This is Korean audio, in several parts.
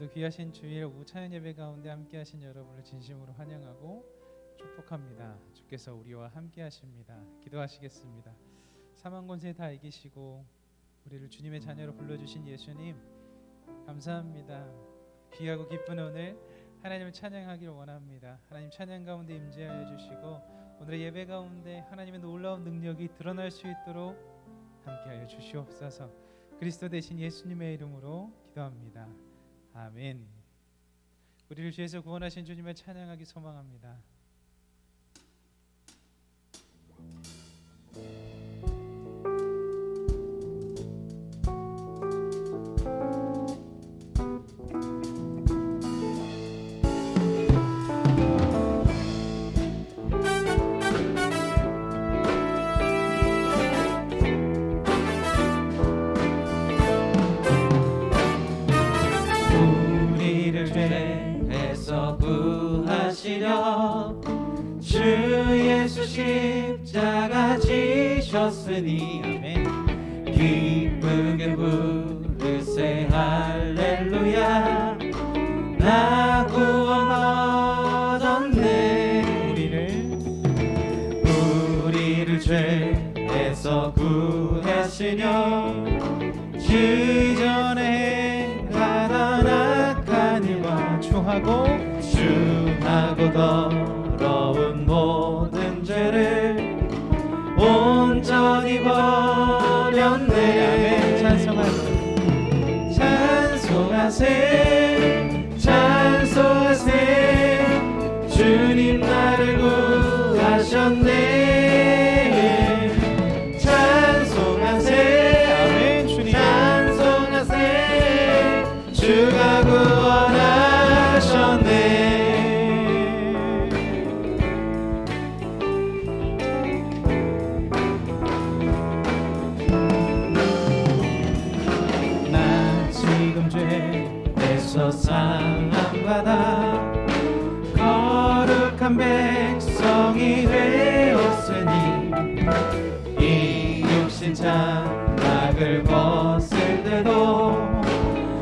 오늘도 귀하신 주일 오후 찬양 예배 가운데 함께 하신 여러분을 진심으로 환영하고 축복합니다. 주께서 우리와 함께 하십니다. 기도하시겠습니다. 사망 권세 다 이기시고 우리를 주님의 자녀로 불러주신 예수님 감사합니다. 귀하고 기쁜 오늘 하나님을 찬양하기를 원합니다. 하나님 찬양 가운데 임재하여 주시고 오늘의 예배 가운데 하나님의 놀라운 능력이 드러날 수 있도록 함께하여 주시옵소서. 그리스도 대신 예수님의 이름으로 기도합니다. 아멘. 우리를 주에서 구원하신 주님을 찬양하기 소망합니다. 주 예수 십자가 지셨으니 아멘. 기쁘게 부르세 할렐루야. 나 구원 얻었네. 우리를 죄에서 구하시려 주 전에 행하던 악한 일과 주하고 더러운 모든 죄를 온전히 버렸네. 찬송하세 찬송하세 주님 나를 구하셨네. 찬송하세 아멘. 주님 찬송하세 주가 구원하셨네. 사함받아 거룩한 백성이 되었으니 이 육신 장막을 벗을 때도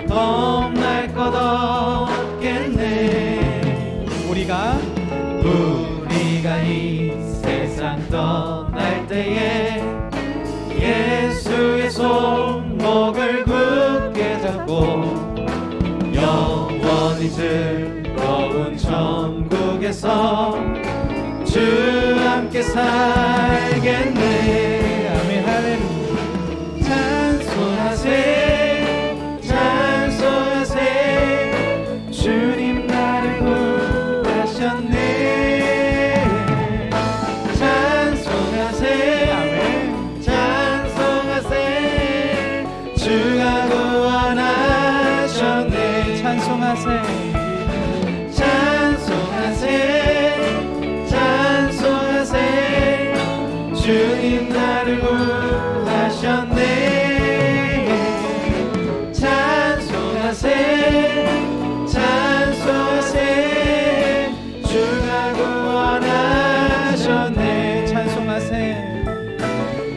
겁날 것 없겠네. 우리가 이 세상 떠날 때에 예수의 손목을 굳게 잡고 영원히 즐거운 천국에서 주 함께 살겠네. 아멘. 할렐루야. 찬송하세 찬송하세 주님 나를 구하셨네. 찬송하세 아멘. 찬송하세 주가 구원하셨네. 찬송하세 찬송하세 찬송하세 주님 나를 구하셨네. 찬송하세 찬송하세 주가 구원하셨네. 찬송하세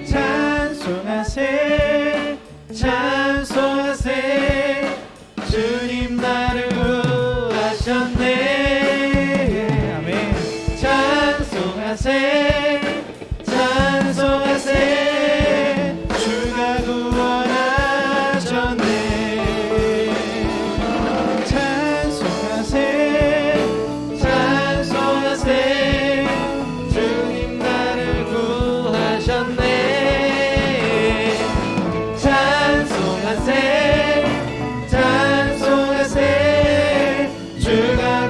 찬송하세 찬송하세 주님 나를 구하셨네. 아멘. 찬송하세 찬송하세 주가 구원하셨네. 찬송하세 찬송하세 주님 나를 구하셨네. 찬송하세 찬송하세 주가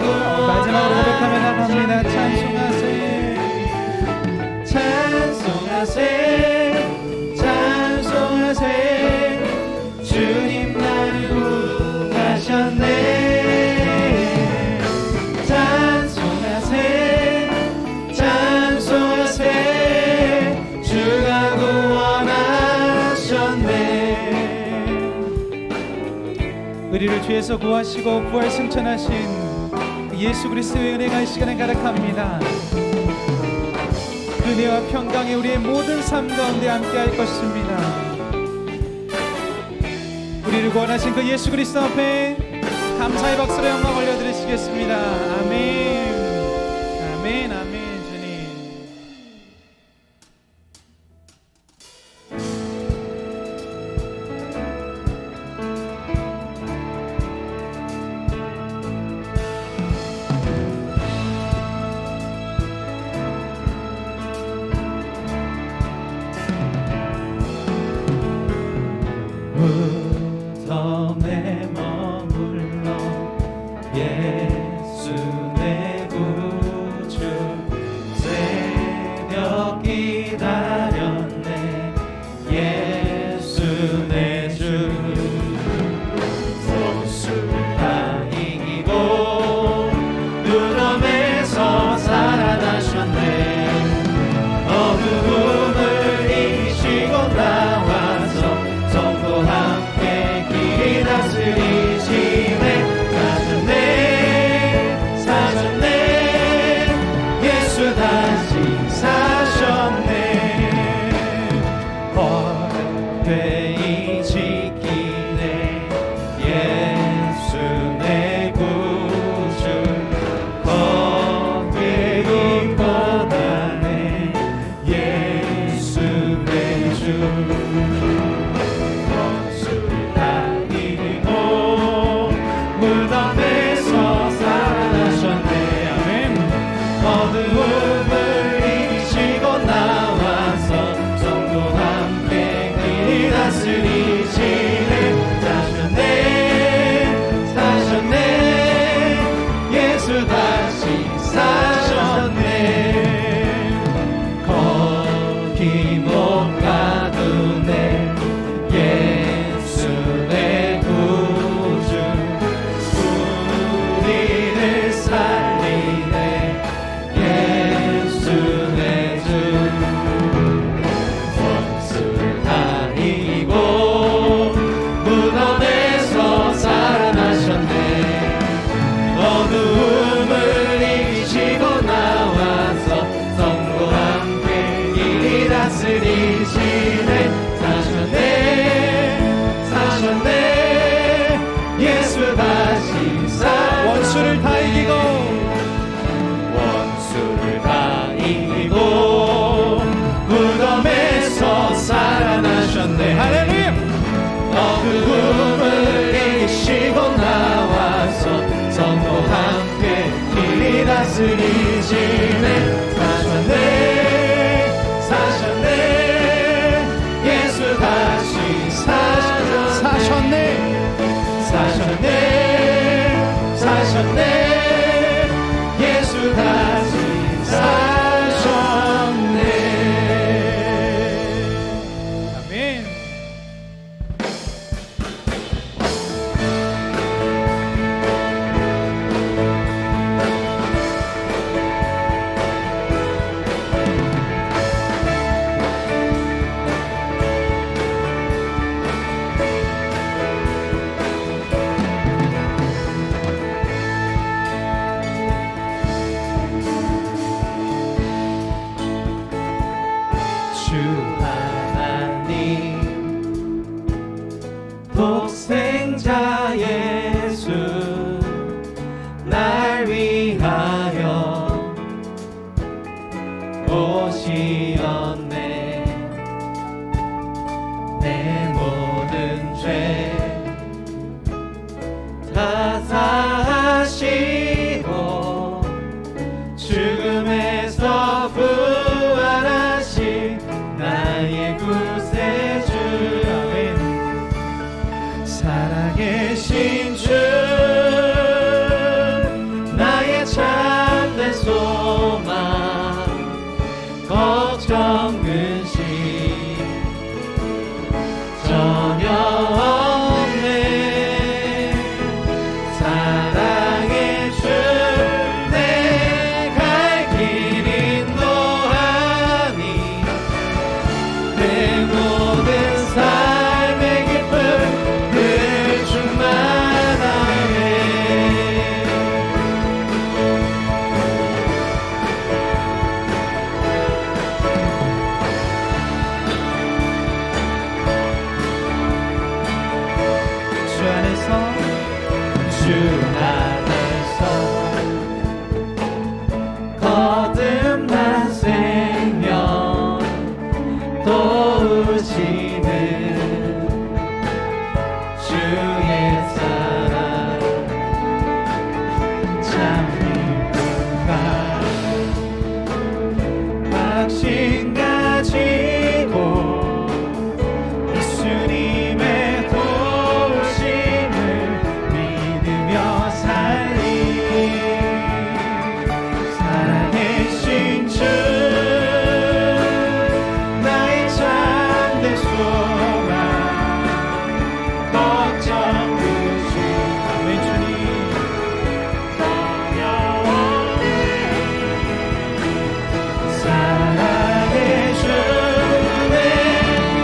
마지막으로 고백하며 나갑니다. 찬송하세 찬송하세 주님 나를 구하셨네. 찬송하세 찬송하세 주가 구원하셨네. 우리를 죄에서 구하시고 부활 승천하신 예수 그리스도의 은혜가 이 시간에 가득합니다. 은혜와 평강이 우리의 모든 삶 가운데 함께할 것입니다. 우리를 구원하신 그 예수 그리스도 앞에 감사의 박수로 영광 올려드리시겠습니다. 아멘. 아멘. 아멘. 주님. 무덤에 머물러 예수 내 구주 새벽 기다렸네 예수 내 주 원수가 이기고 무덤에서 살아나셨네 어두움을 이기시고 나와서 성도 함께 길 다스리시네 사셨네 사셨네 예수 다시 사셨네 헛되이 지키네 예수 내 구주 헛되이 뻗하네 예수 내 주 무덤에서 살아나셨네 아멘 어두움을 이기시고 나와서 성도 함께 길 다스리시네 사셨네 사셨네 예수 다시 사셨네 거기 못 가두네 예수 내 구주 우리를 살리네 예수 내 주 원수를 다 이기고 무덤에서 살아나셨네 어두움을 이기시고 나와서 성도 함께 길 다스리시네 사셨네 사셨네 예수 다시 원수를 다 이기고 원수를 다 이기고 무덤에서 살아나셨네 할렐루야 어두움을 이기시고 나와서 성도 함께 길 다스리시네 사셨네 사셨네 예수 다시 사셨네 사셨네 사셨네 예수 다시 사셨네 아멘. 주 하나님 독생자 예수 날 위하여 오시었네 내 모든 죄 다 사하시고 죽음에서 부활하신 나의 구세주 아멘 살아계신 주 나의 참된 소망 걱정 근심 전혀 없네 사랑의 주 내 갈 길 인도하니 내 모든 삶의 기쁨 늘 충만하네 주 안에서 거듭난 생명 도우시는 주의 사랑 참 기쁨과 확신 가지고 예수님의 도우심을 믿으며 살리 살아계신 주 나의 참된 소망 걱정 그치 아멘 주님 사랑의 주내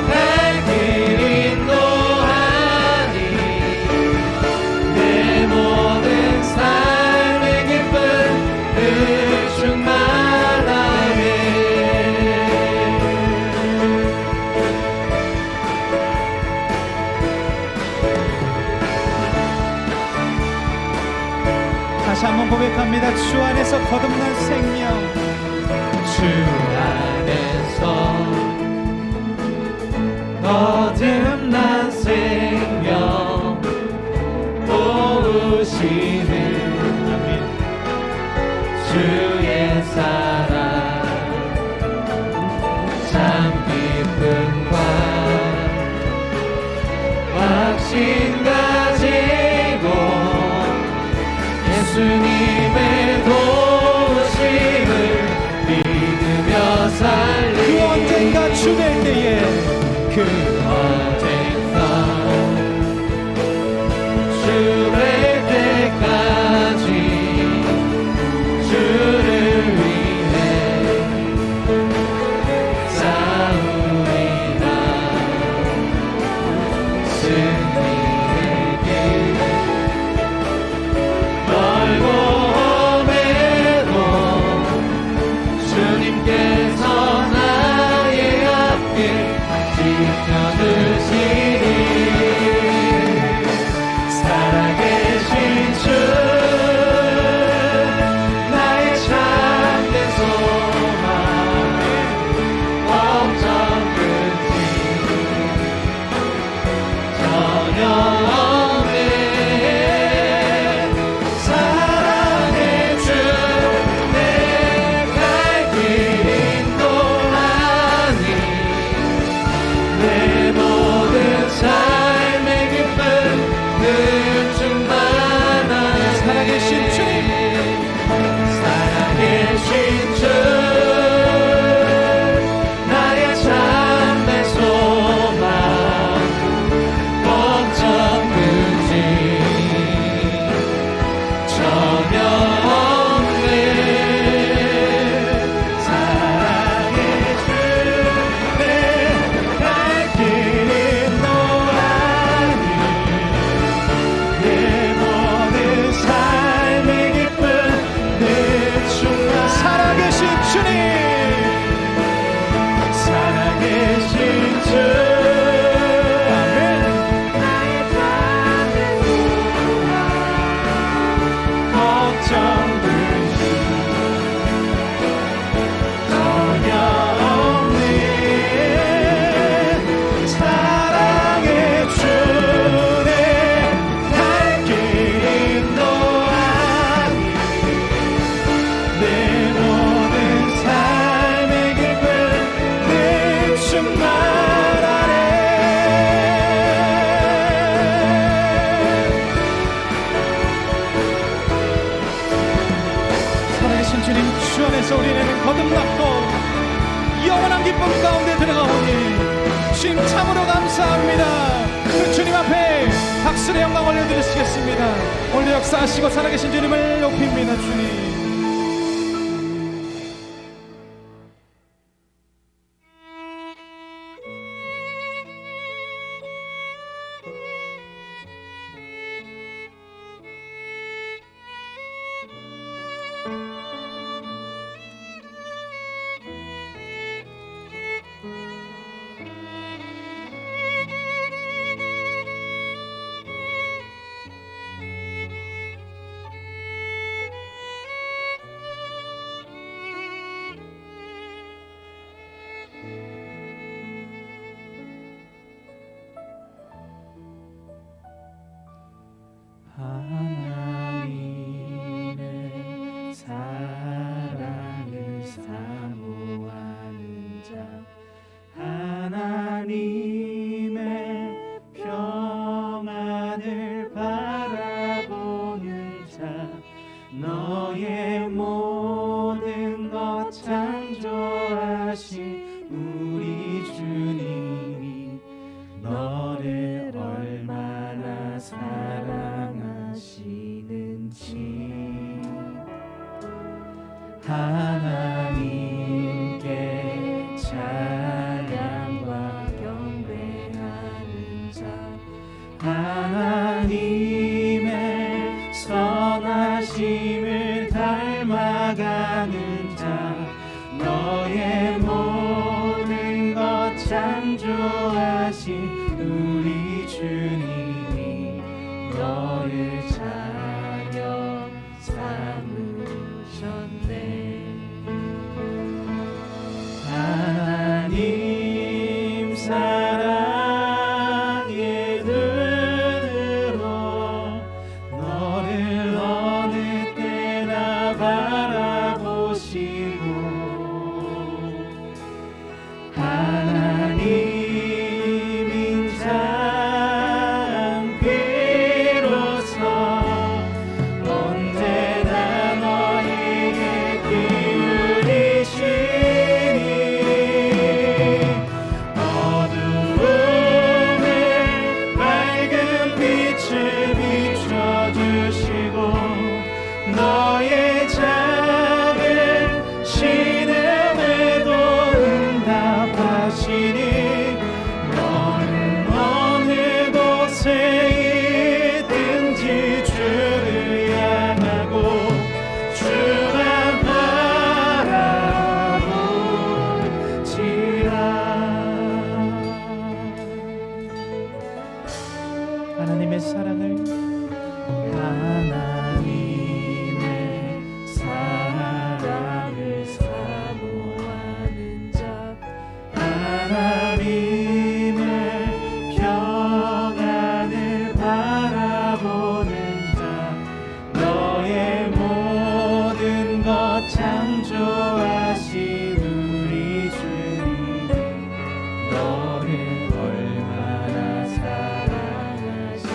갈 길 인도하니 내 모든 삶의 기쁨 늘 충만하네 다시 한번 고백합니다. 주 안에서 거듭난 생명. 주 안에서 거듭난 생명 도우시는 아멘 주의 사랑 참 기쁨과 확신 가지고 예수님의 도우심을 믿으며 살리 그 언젠가 주될 때에 그 언젠가 주될 때까지 주를 위해 싸우리라 승리의 길 멀고 험해도 주님께서 나의 앞길 지켜주시니 살아계신 주 나의 참된 소망 걱정 끝이 전혀 없네 사랑의 주 내 갈 길 인도하니 내 모든 삶의 기쁨 늘 충만하네 살아계신 주님 살아계신 주 나의 참된 소망 걱정 끝이 전혀 없네 사랑의 주 내 갈 길 인도하니 내 모든 삶의 기쁨 늘 충만 살아계신 주님 살아계신 주 아멘 나의 참된 소망 걱정 끝이 전혀 없네 사랑의 주 내 갈 길 인도하니 내 모든 삶의 기쁨 늘 충만하네 살아계신 주님 주 안에서 우리는 거듭났고 영원한 기쁨 가운데 들어가오니 주님 참으로 감사합니다. 그 주님 앞에 박수의 영광 올려드리시겠습니다. 오늘 역사하시고 살아계신 주님을 높입니다. 주님 하나님의 사랑을 사모하는 자, 하나님의 평안을 바라보는 자, 너의 모든 것 창조하신 우리 주님이 너를 얼마나 사랑하시는지 하나님께 찬양과 경배하는 자, 하나님의 선하심을 닮아가는 자, 너의 모든 것 창조하신 우리 주님이 너를 자녀 삼으셨네. 하나님 사랑의 눈으로 너를 어느 때나 바라보시고 하나님 인자 비로소 언제나 너에게 기울이시니 어두움에 밝은 빛을 비춰주시고 너의 작은 신음에도 응답하시니 너는 어느 곳에 있든지 주를 향하고 주만 바라볼지라. 하나님의 사랑을 사모하는 자, 하나님의 평안을 바라보는 자, 너의 모든 것 창조하신 우리 주님 너를 얼마나 사랑하시는지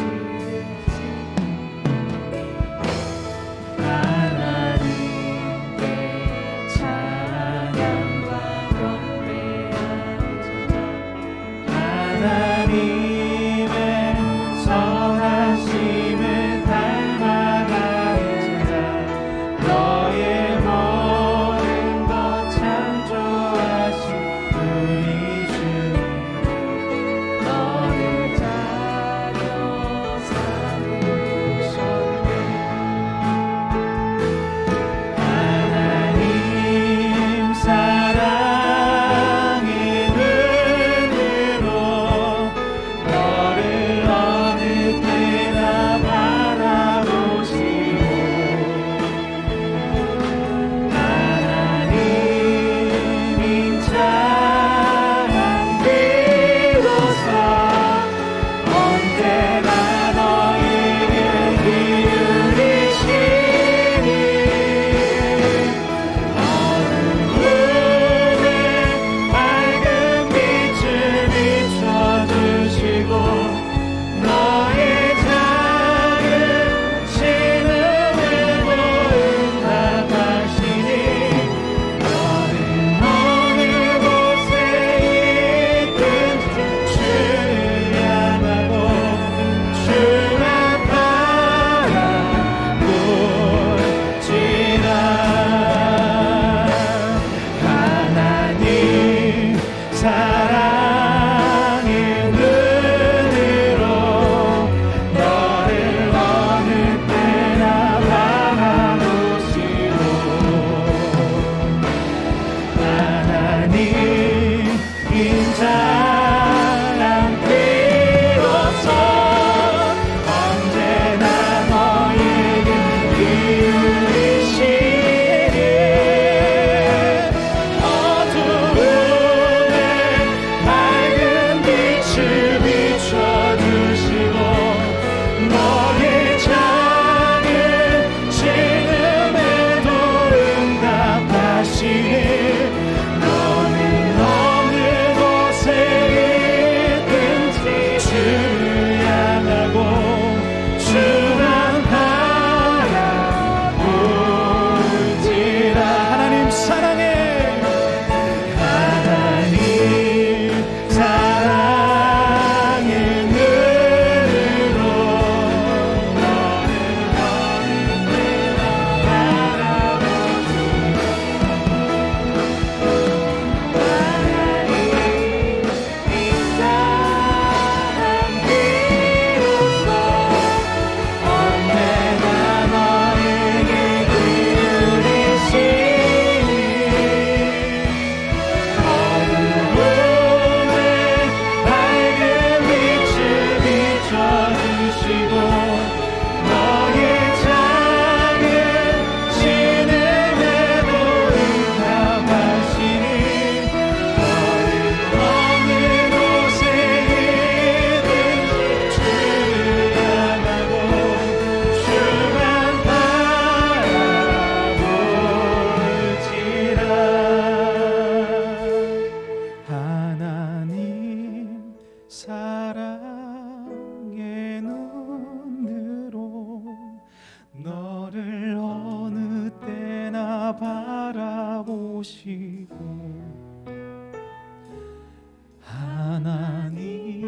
바라보시고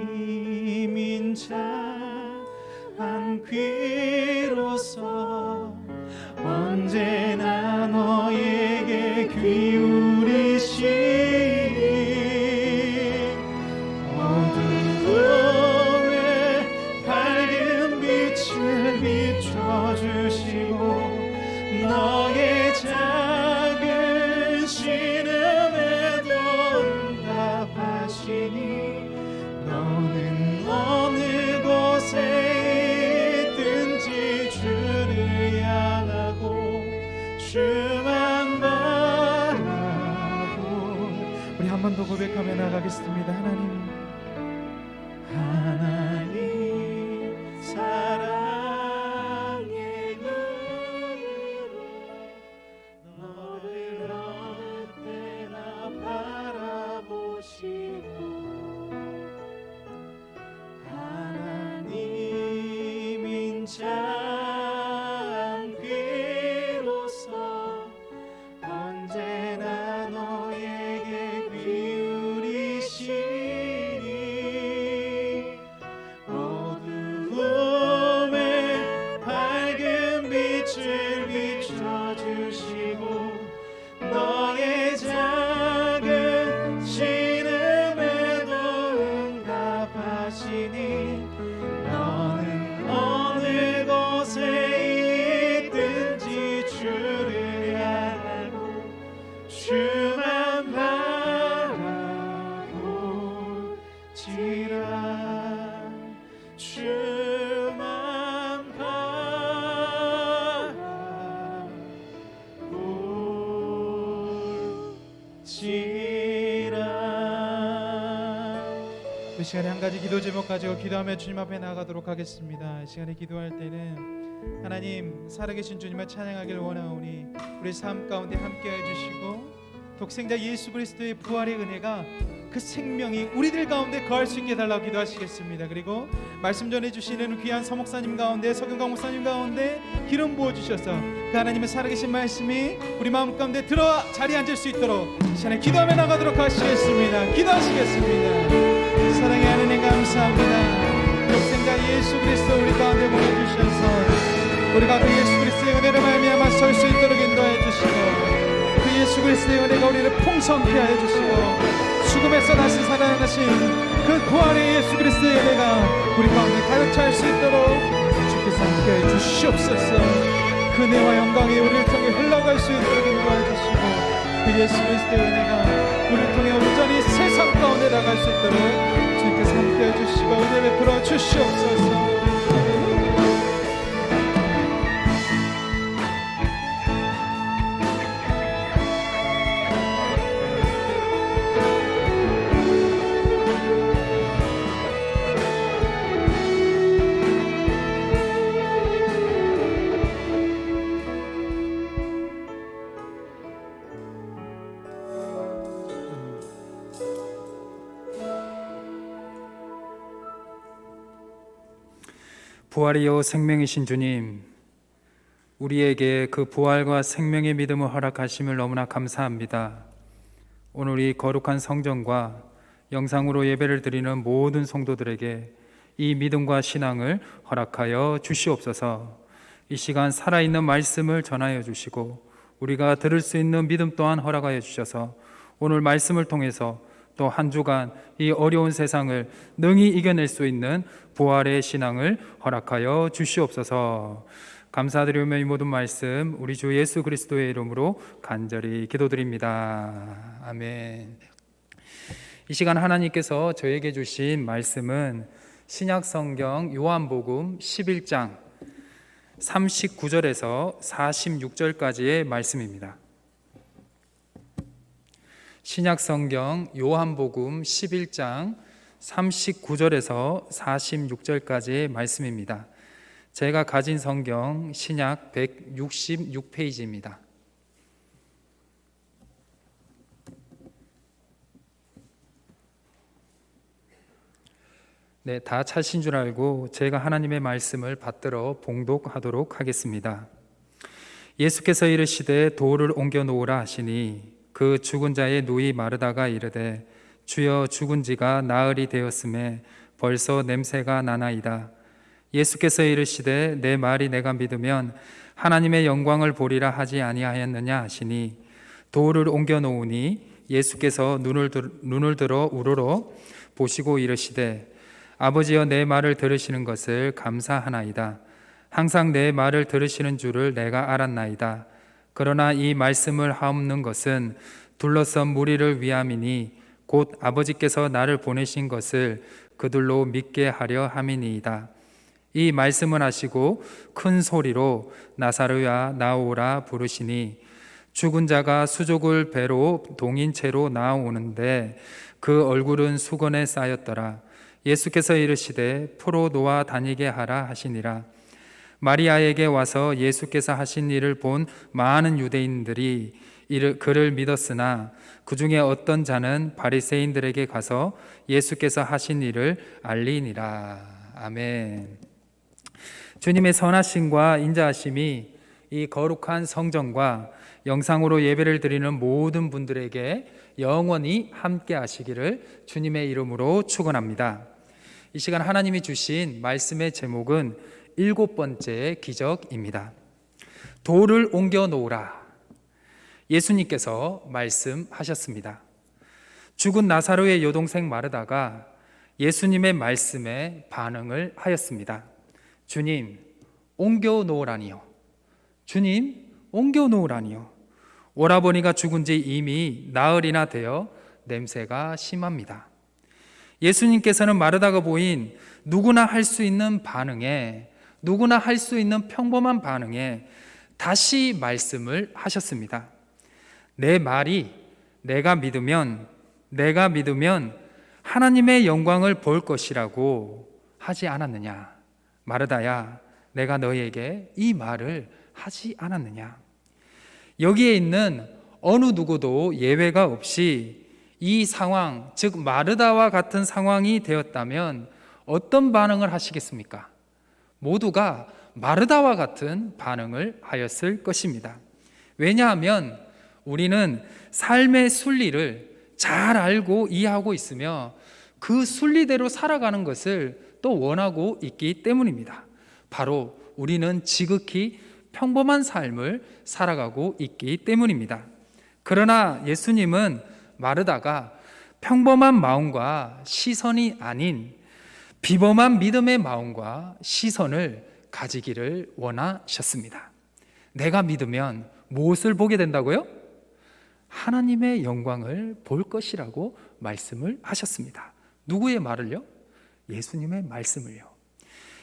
하나님인 자한 귀로서 언제나 너에게 기울이시니 어두움에 밝은 빛을 비춰주시고 너의 작은 신음에도 응답하시니 너는 어느 곳에 있든지 주를 향하고 주만 바라보. 우리 한 번 더 고백하며 나가겠습니다. 하나님 사랑의 눈으로 너를 어느 때나 바라보시고 하나님인 참 귀로서 언제나 너에게 기울이시니 어두움에 밝은 빛을 비춰주시고 너의 작은 신음에도 응답하시니 너는 어느 곳에 있든지 주를 향하고 주만 바라보지라. 주만 바라보지라. 이 시간에 한 가지 기도 제목 가지고 기도하며 주님 앞에 나가도록 하겠습니다. 이 시간에 기도할 때는 하나님 살아계신 주님을 찬양하길 원하오니 우리 삶 가운데 함께해 주시고 독생자 예수 그리스도의 부활의 은혜가 그 생명이 우리들 가운데 거할 수 있게 해달라고 기도하시겠습니다. 그리고 말씀 전해주시는 귀한 서목사님 가운데 서경강 목사님 가운데 기름 부어주셔서 그 하나님의 살아계신 말씀이 우리 마음 가운데 들어와 자리에 앉을 수 있도록 이 시간에 기도하며 나가도록 하시겠습니다. 기도하시겠습니다. 사랑의 하나님 감사합니다. 독생자 예수 그리스도 우리 가운데 보내주셔서 우리가 그 예수 그리스도의 은혜를 말미암아 설 수 있도록 인도해 주시고 그 예수 그리스도의 은혜가 우리를 풍성케 하여 주시고 죽음에서 다시 살아나신 그 부활의 예수 그리스도의 은혜가 우리 가운데 가득 찰 수 있도록 주께서 함께해 주시옵소서. 그 은혜와 영광이 우리를 통해 흘러갈 수 있도록 인도해 주시고 그 예수 그리스도의 은혜가 우리를 통해 온전히 세상 가운데 나갈 수 있도록 주께서 함께해 주시고 은혜 베풀어 주시옵소서. 부활이요 생명이신 주님, 우리에게 그 부활과 생명의 믿음을 허락하심을 너무나 감사합니다. 오늘 이 거룩한 성전과 영상으로 예배를 드리는 모든 성도들에게 이 믿음과 신앙을 허락하여 주시옵소서. 이 시간 살아있는 말씀을 전하여 주시고 우리가 들을 수 있는 믿음 또한 허락하여 주셔서 오늘 말씀을 통해서 또 한 주간 이 어려운 세상을 능히 이겨낼 수 있는 부활의 신앙을 허락하여 주시옵소서. 감사드리며 이 모든 말씀 우리 주 예수 그리스도의 이름으로 간절히 기도드립니다. 아멘. 이 시간 하나님께서 저에게 주신 말씀은 신약성경 요한복음 11장 39절에서 46절까지의 말씀입니다. 신약성경 요한복음 11장 39절에서 46절까지의 말씀입니다. 제가 가진 성경 신약 166페이지입니다. 네, 다 찾으신 줄 알고 제가 하나님의 말씀을 받들어 봉독하도록 하겠습니다. 예수께서 이르시되 돌을 옮겨 놓으라 하시니 그 죽은 자의 누이 마르다가 이르되 주여 죽은 지가 나흘이 되었음에 벌써 냄새가 나나이다. 예수께서 이르시되 내 말이 내가 믿으면 하나님의 영광을 보리라 하지 아니하였느냐 하시니 돌을 옮겨 놓으니 예수께서 눈을 들어 우러러 보시고 이르시되 아버지여 내 말을 들으시는 것을 감사하나이다. 항상 내 말을 들으시는 줄을 내가 알았나이다. 그러나 이 말씀을 하옵는 것은 둘러선 무리를 위함이니 곧 아버지께서 나를 보내신 것을 그들로 믿게 하려 함이니이다. 이 말씀을 하시고 큰 소리로 나사로야 나오라 부르시니 죽은 자가 수족을 배로 동인 채로 나오는데 그 얼굴은 수건에 쌓였더라. 예수께서 이르시되 풀어 놓아 다니게 하라 하시니라. 마리아에게 와서 예수께서 하신 일을 본 많은 유대인들이 그를 믿었으나 그 중에 어떤 자는 바리새인들에게 가서 예수께서 하신 일을 알리니라. 아멘. 주님의 선하심과 인자하심이 이 거룩한 성전과 영상으로 예배를 드리는 모든 분들에게 영원히 함께 하시기를 주님의 이름으로 축원합니다. 이 시간 하나님이 주신 말씀의 제목은 7번째 기적입니다. 돌을 옮겨 놓으라. 예수님께서 말씀하셨습니다. 죽은 나사로의 여동생 마르다가 예수님의 말씀에 반응을 하였습니다. 주님, 옮겨 놓으라니요. 주님, 옮겨 놓으라니요. 오라버니가 죽은 지 이미 나흘이나 되어 냄새가 심합니다. 예수님께서는 마르다가 보인 누구나 할 수 있는 반응에, 누구나 할 수 있는 평범한 반응에 다시 말씀을 하셨습니다. 내 말이 내가 믿으면 하나님의 영광을 볼 것이라고 하지 않았느냐. 마르다야, 내가 너희에게 이 말을 하지 않았느냐. 여기에 있는 어느 누구도 예외가 없이 이 상황, 즉 마르다와 같은 상황이 되었다면 어떤 반응을 하시겠습니까? 모두가 마르다와 같은 반응을 하였을 것입니다. 왜냐하면 우리는 삶의 순리를 잘 알고 이해하고 있으며 그 순리대로 살아가는 것을 또 원하고 있기 때문입니다. 바로 우리는 지극히 평범한 삶을 살아가고 있기 때문입니다. 그러나 예수님은 마르다가 평범한 마음과 시선이 아닌 비범한 믿음의 마음과 시선을 가지기를 원하셨습니다. 내가 믿으면 무엇을 보게 된다고요? 하나님의 영광을 볼 것이라고 말씀을 하셨습니다. 누구의 말을요? 예수님의 말씀을요.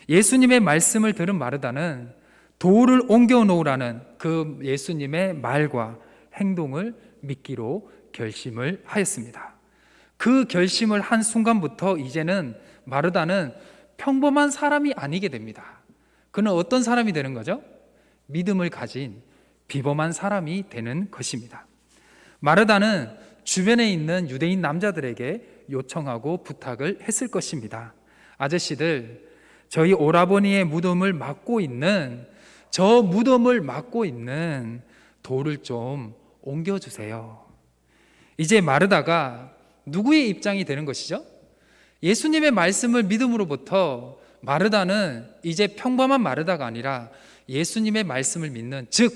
예수님의 말씀을 들은 마르다는 돌을 옮겨 놓으라는 그 예수님의 말과 행동을 믿기로 결심을 하였습니다. 그 결심을 한 순간부터 이제는 마르다는 평범한 사람이 아니게 됩니다. 그는 어떤 사람이 되는 거죠? 믿음을 가진 비범한 사람이 되는 것입니다. 마르다는 주변에 있는 유대인 남자들에게 요청하고 부탁을 했을 것입니다. 아저씨들, 저희 오라버니의 무덤을 막고 있는 돌을 좀 옮겨주세요. 이제 마르다가 누구의 입장이 되는 것이죠? 예수님의 말씀을 믿음으로부터 마르다는 이제 평범한 마르다가 아니라 예수님의 말씀을 믿는, 즉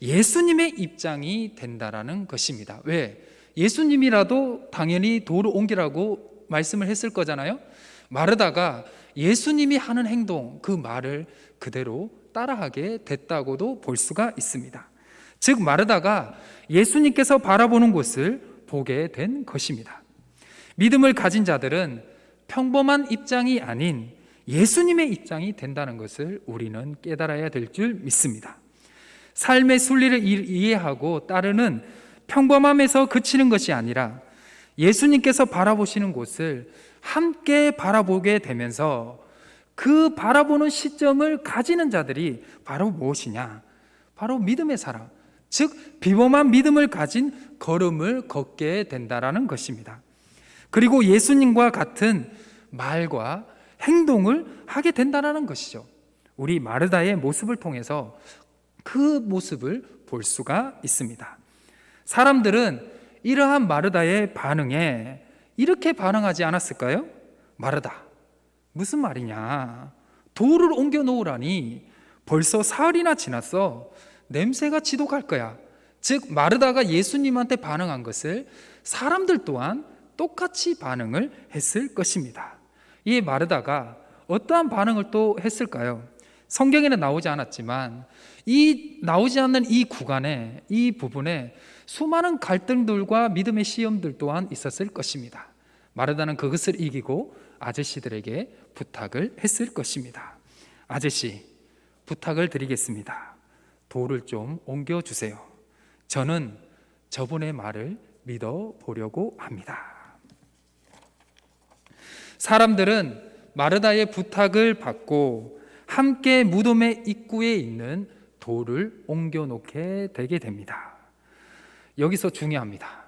예수님의 입장이 된다라는 것입니다. 왜? 예수님이라도 당연히 돌을 옮기라고 말씀을 했을 거잖아요. 마르다가 예수님이 하는 행동, 그 말을 그대로 따라하게 됐다고도 볼 수가 있습니다. 즉 마르다가 예수님께서 바라보는 곳을 보게 된 것입니다. 믿음을 가진 자들은 평범한 입장이 아닌 예수님의 입장이 된다는 것을 우리는 깨달아야 될 줄 믿습니다. 삶의 순리를 이해하고 따르는 평범함에서 그치는 것이 아니라 예수님께서 바라보시는 곳을 함께 바라보게 되면서 그 바라보는 시점을 가지는 자들이 바로 무엇이냐? 바로 믿음의 사람, 즉 비범한 믿음을 가진 걸음을 걷게 된다라는 것입니다. 그리고 예수님과 같은 말과 행동을 하게 된다는 것이죠. 우리 마르다의 모습을 통해서 그 모습을 볼 수가 있습니다. 사람들은 이러한 마르다의 반응에 이렇게 반응하지 않았을까요? 마르다, 무슨 말이냐? 돌을 옮겨 놓으라니 벌써 사흘이나 지났어. 냄새가 지독할 거야. 즉 마르다가 예수님한테 반응한 것을 사람들 또한 똑같이 반응을 했을 것입니다. 이 마르다가 어떠한 반응을 또 했을까요? 성경에는 나오지 않았지만 이 나오지 않는 이 구간에, 이 부분에 수많은 갈등들과 믿음의 시험들 또한 있었을 것입니다. 마르다는 그것을 이기고 아저씨들에게 부탁을 했을 것입니다. 아저씨, 부탁을 드리겠습니다. 돌을 좀 옮겨주세요. 저는 저분의 말을 믿어보려고 합니다. 사람들은 마르다의 부탁을 받고 함께 무덤의 입구에 있는 돌을 옮겨놓게 되게 됩니다. 여기서 중요합니다.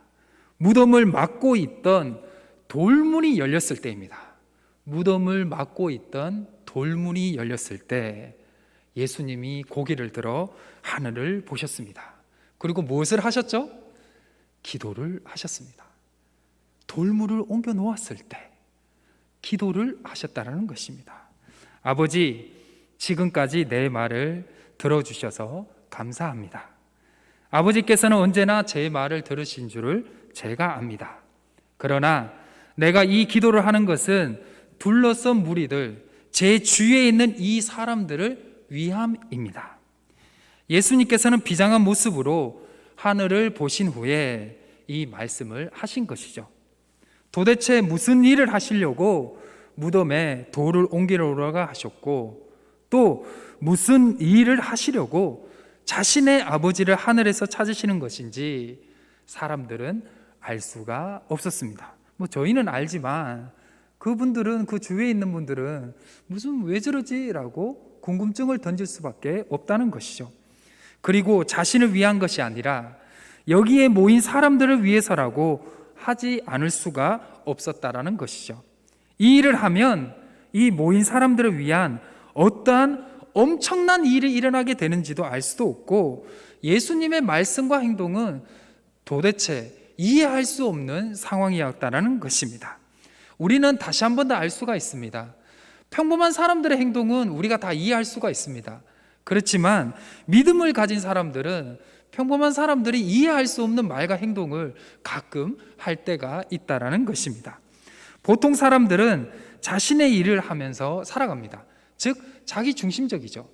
무덤을 막고 있던 돌문이 열렸을 때입니다. 무덤을 막고 있던 돌문이 열렸을 때 예수님이 고개를 들어 하늘을 보셨습니다. 그리고 무엇을 하셨죠? 기도를 하셨습니다. 돌문을 옮겨 놓았을 때 기도를 하셨다는 것입니다. 아버지, 지금까지 내 말을 들어주셔서 감사합니다. 아버지께서는 언제나 제 말을 들으신 줄을 제가 압니다. 그러나 내가 이 기도를 하는 것은 둘러선 무리들, 제 주위에 있는 이 사람들을 위함입니다. 예수님께서는 비장한 모습으로 하늘을 보신 후에 이 말씀을 하신 것이죠. 도대체 무슨 일을 하시려고 무덤에 돌을 옮기러 오라가 하셨고, 또 무슨 일을 하시려고 자신의 아버지를 하늘에서 찾으시는 것인지 사람들은 알 수가 없었습니다. 저희는 알지만 그분들은, 그 주위에 있는 분들은 무슨 왜 저러지? 라고 궁금증을 던질 수밖에 없다는 것이죠. 그리고 자신을 위한 것이 아니라 여기에 모인 사람들을 위해서라고 하지 않을 수가 없었다라는 것이죠. 이 일을 하면 이 모인 사람들을 위한 어떠한 엄청난 일이 일어나게 되는지도 알 수도 없고, 예수님의 말씀과 행동은 도대체 이해할 수 없는 상황이었다는 것입니다. 우리는 다시 한 번 더 알 수가 있습니다. 평범한 사람들의 행동은 우리가 다 이해할 수가 있습니다. 그렇지만 믿음을 가진 사람들은 평범한 사람들이 이해할 수 없는 말과 행동을 가끔 할 때가 있다라는 것입니다. 보통 사람들은 자신의 일을 하면서 살아갑니다. 즉 자기 중심적이죠.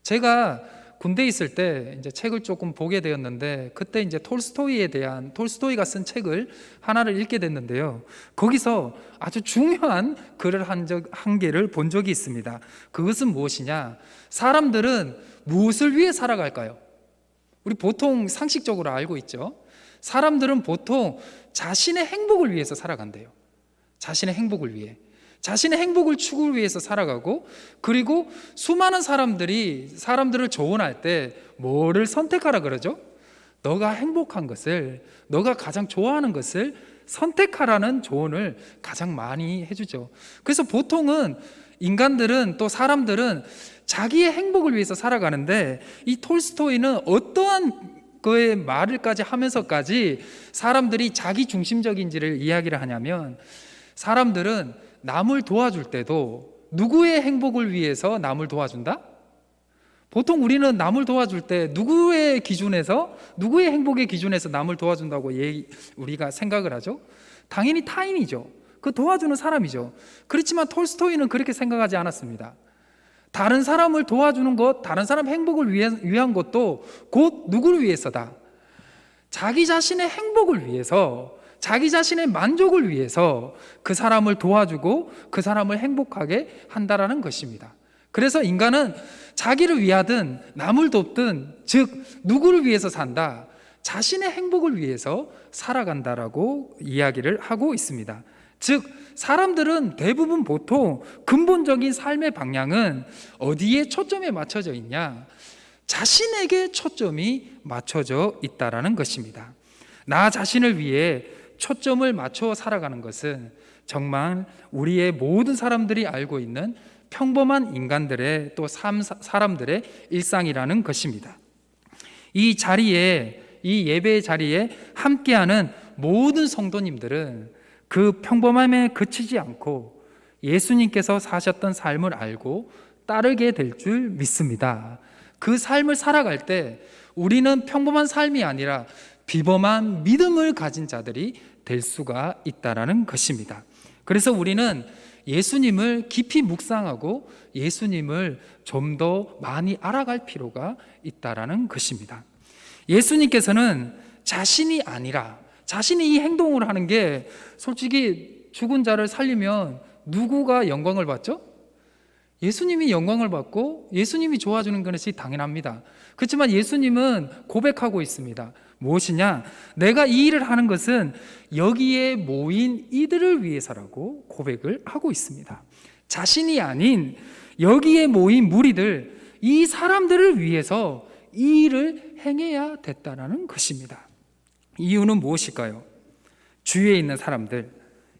제가 군대에 있을 때 이제 책을 조금 보게 되었는데, 그때 이제 톨스토이가 쓴 책을 하나를 읽게 됐는데요. 거기서 아주 중요한 글을 한 개를 본 적이 있습니다. 그것은 무엇이냐? 사람들은 무엇을 위해 살아갈까요? 우리 보통 상식적으로 알고 있죠. 사람들은 보통 자신의 행복을 위해서 살아간대요. 자신의 행복을 위해, 자신의 행복을 추구를 위해서 살아가고, 그리고 수많은 사람들을 조언할 때 뭐를 선택하라 그러죠? 너가 행복한 것을, 너가 가장 좋아하는 것을 선택하라는 조언을 가장 많이 해주죠. 그래서 보통은 인간들은, 또 사람들은 자기의 행복을 위해서 살아가는데, 이 톨스토이는 어떠한 그의 말을까지 하면서까지 사람들이 자기 중심적인지를 이야기를 하냐면, 사람들은 남을 도와줄 때도 누구의 행복을 위해서 남을 도와준다? 보통 우리는 남을 도와줄 때 누구의 기준에서, 누구의 행복의 기준에서 남을 도와준다고 우리가 생각을 하죠? 당연히 타인이죠. 그 도와주는 사람이죠. 그렇지만 톨스토이는 그렇게 생각하지 않았습니다. 다른 사람을 도와주는 것, 다른 사람 행복을 위한 것도 곧 누구를 위해서다? 자기 자신의 행복을 위해서, 자기 자신의 만족을 위해서 그 사람을 도와주고 그 사람을 행복하게 한다라는 것입니다. 그래서 인간은 자기를 위하든 남을 돕든, 즉 누구를 위해서 산다? 자신의 행복을 위해서 살아간다라고 이야기를 하고 있습니다. 즉 사람들은 대부분 보통 근본적인 삶의 방향은 어디에 초점이 맞춰져 있냐? 자신에게 초점이 맞춰져 있다라는 것입니다. 나 자신을 위해 초점을 맞춰 살아가는 것은 정말 우리의 모든 사람들이 알고 있는 평범한 인간들의, 또 사람들의 일상이라는 것입니다. 이 자리에 이 예배의 자리에 함께하는 모든 성도님들은 그 평범함에 그치지 않고 예수님께서 사셨던 삶을 알고 따르게 될 줄 믿습니다. 그 삶을 살아갈 때 우리는 평범한 삶이 아니라 비범한 믿음을 가진 자들이 될 수가 있다라는 것입니다. 그래서 우리는 예수님을 깊이 묵상하고 예수님을 좀 더 많이 알아갈 필요가 있다라는 것입니다. 예수님께서는 자신이 아니라 자신이 이 행동을 하는 게 솔직히 죽은 자를 살리면 누구가 영광을 받죠? 예수님이 영광을 받고 예수님이 좋아주는 것이 당연합니다. 그렇지만 예수님은 고백하고 있습니다. 무엇이냐? 내가 이 일을 하는 것은 여기에 모인 이들을 위해서라고 고백을 하고 있습니다. 자신이 아닌 여기에 모인 무리들, 이 사람들을 위해서 이 일을 행해야 됐다라는 것입니다. 이유는 무엇일까요? 주위에 있는 사람들,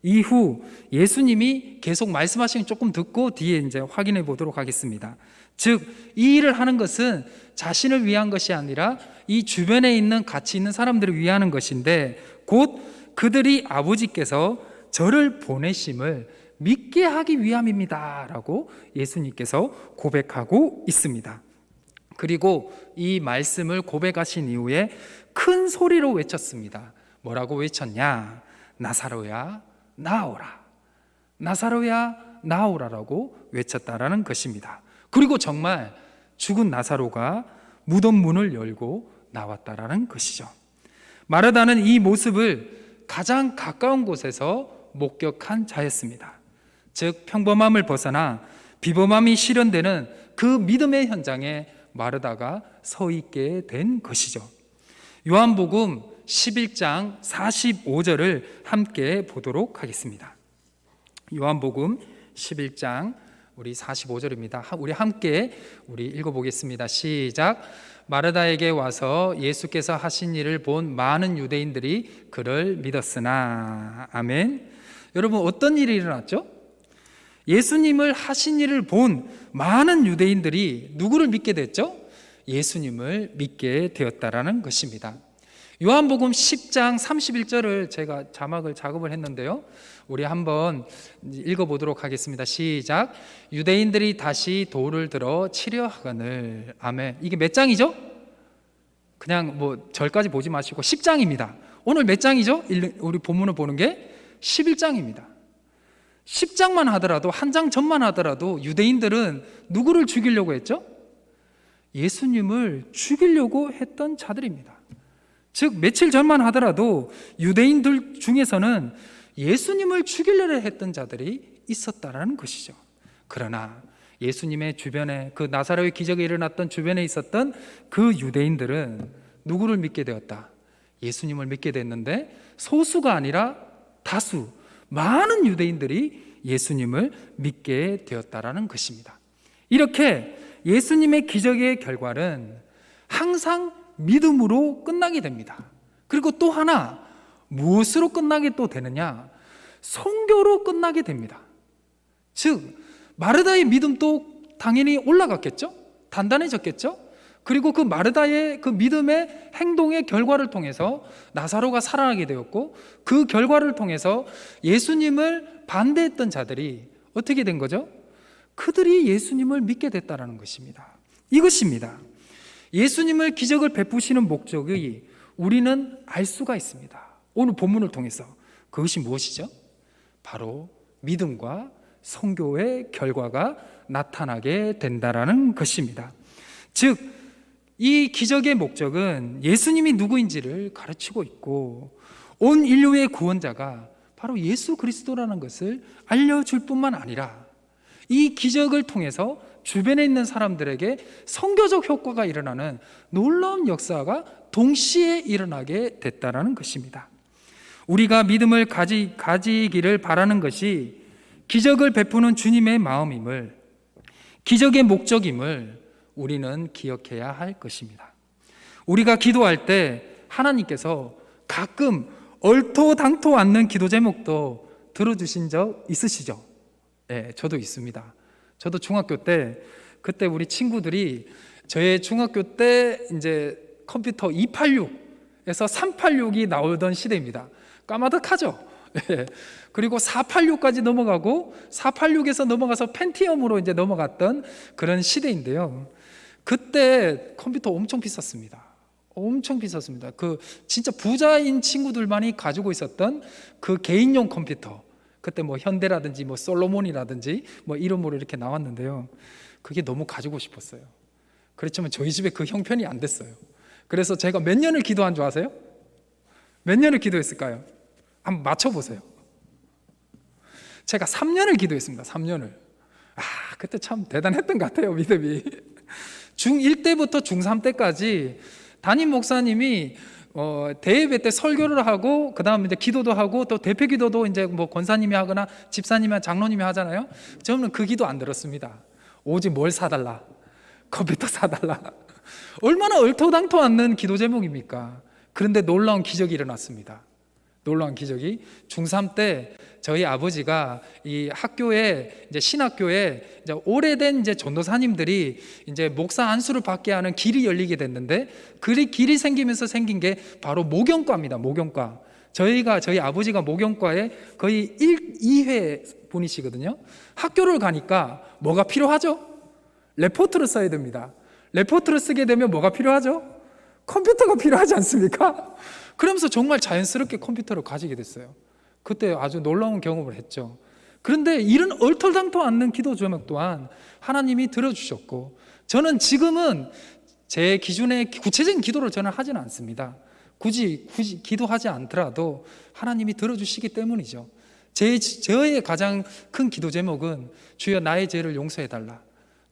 이후 예수님이 계속 말씀하시는 조금 듣고 뒤에 이제 확인해 보도록 하겠습니다. 즉, 이 일을 하는 것은 자신을 위한 것이 아니라 이 주변에 있는 같이 있는 사람들을 위하는 것인데 곧 그들이 아버지께서 저를 보내심을 믿게 하기 위함입니다 라고 예수님께서 고백하고 있습니다. 그리고 이 말씀을 고백하신 이후에 큰 소리로 외쳤습니다. 뭐라고 외쳤냐? 나사로야 나오라, 나사로야 나오라라고 외쳤다라는 것입니다. 그리고 정말 죽은 나사로가 무덤 문을 열고 나왔다라는 것이죠. 마르다는 이 모습을 가장 가까운 곳에서 목격한 자였습니다. 즉 평범함을 벗어나 비범함이 실현되는 그 믿음의 현장에 마르다가 서 있게 된 것이죠. 요한복음 11장 45절을 함께 보도록 하겠습니다. 요한복음 11장 우리 45절입니다. 우리 함께 읽어보겠습니다. 시작. 마르다에게 와서 예수께서 하신 일을 본 많은 유대인들이 그를 믿었으나. 아멘. 여러분, 어떤 일이 일어났죠? 예수님을 하신 일을 본 많은 유대인들이 누구를 믿게 됐죠? 예수님을 믿게 되었다라는 것입니다. 요한복음 10장 31절을 제가 자막을 작업을 했는데요, 우리 한번 읽어보도록 하겠습니다. 시작. 유대인들이 다시 돌을 들어 치려 하거늘. 아멘. 이게 몇 장이죠? 그냥 뭐 절까지 보지 마시고 10장입니다. 오늘 몇 장이죠? 우리 본문을 보는 게 11장입니다. 10장만 하더라도, 한 장 전만 하더라도 유대인들은 누구를 죽이려고 했죠? 예수님을 죽이려고 했던 자들입니다. 즉 며칠 전만 하더라도 유대인들 중에서는 예수님을 죽이려고 했던 자들이 있었다라는 것이죠. 그러나 예수님의 주변에, 그 나사로의 기적이 일어났던 주변에 있었던 그 유대인들은 누구를 믿게 되었다? 예수님을 믿게 됐는데 소수가 아니라 다수, 많은 유대인들이 예수님을 믿게 되었다라는 것입니다. 이렇게 예수님의 기적의 결과는 항상 믿음으로 끝나게 됩니다. 그리고 또 하나, 무엇으로 끝나게 또 되느냐? 선교로 끝나게 됩니다. 즉 마르다의 믿음도 당연히 올라갔겠죠? 단단해졌겠죠? 그리고 그 마르다의 그 믿음의 행동의 결과를 통해서 나사로가 살아나게 되었고, 그 결과를 통해서 예수님을 반대했던 자들이 어떻게 된 거죠? 그들이 예수님을 믿게 됐다는 것입니다. 이것입니다. 예수님을 기적을 베푸시는 목적이 우리는 알 수가 있습니다. 오늘 본문을 통해서. 그것이 무엇이죠? 바로 믿음과 선교의 결과가 나타나게 된다라는 것입니다. 즉, 이 기적의 목적은 예수님이 누구인지를 가르치고 있고, 온 인류의 구원자가 바로 예수 그리스도라는 것을 알려줄 뿐만 아니라 이 기적을 통해서 주변에 있는 사람들에게 선교적 효과가 일어나는 놀라운 역사가 동시에 일어나게 됐다라는 것입니다. 우리가 믿음을 가지기를 바라는 것이 기적을 베푸는 주님의 마음임을, 기적의 목적임을 우리는 기억해야 할 것입니다. 우리가 기도할 때 하나님께서 가끔 얼토당토 않는 기도 제목도 들어주신 적 있으시죠? 네, 저도 있습니다. 저도 중학교 때, 그때 우리 친구들이 저의 중학교 때 이제 컴퓨터 286 그래서 386이 나오던 시대입니다. 까마득하죠. 예. 그리고 486까지 넘어가고 486에서 넘어가서 펜티엄으로 이제 넘어갔던 그런 시대인데요. 그때 컴퓨터 엄청 비쌌습니다. 엄청 비쌌습니다. 그 진짜 부자인 친구들만이 가지고 있었던 그 개인용 컴퓨터. 그때 뭐 현대라든지 뭐 솔로몬이라든지 뭐 이름으로 이렇게 나왔는데요. 그게 너무 가지고 싶었어요. 그렇지만 저희 집에 그 형편이 안 됐어요. 그래서 제가 몇 년을 기도한 줄 아세요? 몇 년을 기도했을까요? 한번 맞춰보세요. 제가 3년을 기도했습니다. 3년을. 그때 참 대단했던 것 같아요. 믿음이. 중1 때부터 중3 때까지 담임 목사님이 대예배 때 설교를 하고 그 다음에 이제 기도도 하고 또 대표 기도도 이제 뭐 권사님이 하거나 집사님이나 장로님이 하잖아요. 저는 그 기도 안 들었습니다. 오직 뭘 사달라? 컴퓨터 사달라. 얼마나 얼토당토 않는 기도 제목입니까? 그런데 놀라운 기적이 일어났습니다. 놀라운 기적이 중3 때 저희 아버지가 이 학교에 이제 신학교에 이제 오래된 이제 전도사님들이 이제 목사 안수를 받게 하는 길이 열리게 됐는데 그 길이 생기면서 생긴 게 바로 모경과입니다. 모경과. 저희 아버지가 모경과에 거의 2회 분이시거든요. 학교를 가니까 뭐가 필요하죠? 레포트를 써야 됩니다. 레포트를 쓰게 되면 뭐가 필요하죠? 컴퓨터가 필요하지 않습니까? 그러면서 정말 자연스럽게 컴퓨터를 가지게 됐어요. 그때 아주 놀라운 경험을 했죠. 그런데 이런 얼토당토 않는 기도 제목 또한 하나님이 들어주셨고, 저는 지금은 제 기준에 구체적인 기도를 저는 하지는 않습니다. 굳이 기도하지 않더라도 하나님이 들어주시기 때문이죠. 저의 가장 큰 기도 제목은 주여 나의 죄를 용서해달라,